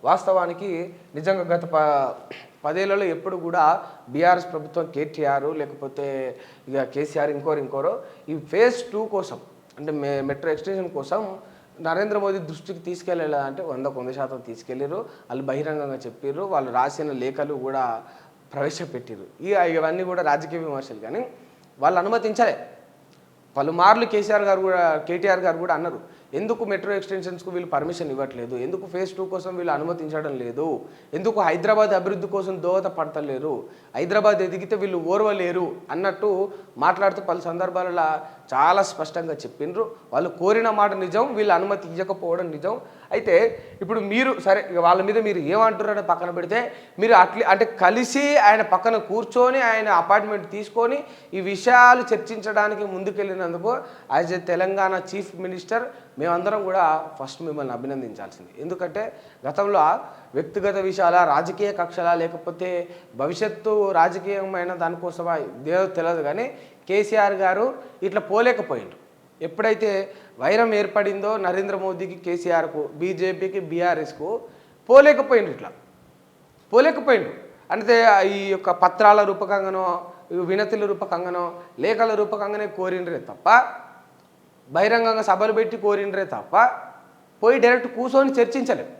వాస్తవానికి నిజంగా గత 10 ఏళ్లలో ఎప్పుడు కూడా బీఆర్ఎస్ ప్రభుత్వం కేటీఆర్ లేకపోతే ఇక కేసీఆర్ ఇంకోరో ఈ ఫేజ్ 2 కోసం అంటే మెట్రో ఎక్స్టెన్షన్ కోసం నరేంద్ర మోదీ దృష్టికి తీసుకెళ్ళాలంటే 100% తీసుకెళ్ళారు. వాళ్ళు బహిరంగంగా చెప్పారు. వాళ్ళు రాసిన లేఖలు కూడా ప్రవేశపెట్టారు. ఇవన్నీ కూడా రాజకీయ విమర్శలు, కానీ వాళ్ళు అనుమతించలే. పలుమార్లు కేటీఆర్ గారు కూడా అన్నారు, ఎందుకు మెట్రో ఎక్స్టెన్షన్స్కు వీళ్ళు పర్మిషన్ ఇవ్వట్లేదు, ఎందుకు ఫేజ్ 2 కోసం వీళ్ళు అనుమతించడం లేదు, ఎందుకు హైదరాబాద్ అభివృద్ధి కోసం దోహద పడతలేరు, హైదరాబాద్ ఎదిగితే వీళ్ళు ఓర్వలేరు అన్నట్టు మాట్లాడుతూ పలు సందర్భాలలో చాలా స్పష్టంగా చెప్పిండ్రు. వాళ్ళు కోరిన మాట నిజం, వీళ్ళు అనుమతి ఇవ్వకపోవడం నిజం. అయితే ఇప్పుడు మీరు సరే వాళ్ళ మీద మీరు ఏమంటున్నారో పక్కన పెడితే, మీరు అంటే కలిసి ఆయన పక్కన కూర్చొని ఆయన అపాయింట్మెంట్ తీసుకొని ఈ విషయాలు చర్చించడానికి ముందుకెళ్ళినందుకు as a Telangana chief minister మేమందరం కూడా ఫస్ట్ మిమ్మల్ని అభినందించాల్సింది. ఎందుకంటే గతంలో వ్యక్తిగత విషయాల, రాజకీయ కక్షల, లేకపోతే భవిష్యత్తు రాజకీయమైన దానికోసమా ఇదేదో తెలియదు, కానీ కేసీఆర్ గారు ఇట్లా పోలేకపోయిండ్రు. ఎప్పుడైతే వైరం ఏర్పడిందో నరేంద్ర మోదీకి కేసీఆర్కు, బీజేపీకి బీఆర్ఎస్కు పోలేకపోయిండ్రు. అంటే ఈ యొక్క పత్రాల రూపకంగానో, వినతుల రూపకంగానో, లేఖల రూపకంగానే కోరిండ్రే తప్ప, బహిరంగంగా సభలు పెట్టి కోరిండ్రే తప్ప పోయి డైరెక్ట్ కూర్చొని చర్చించలేదు.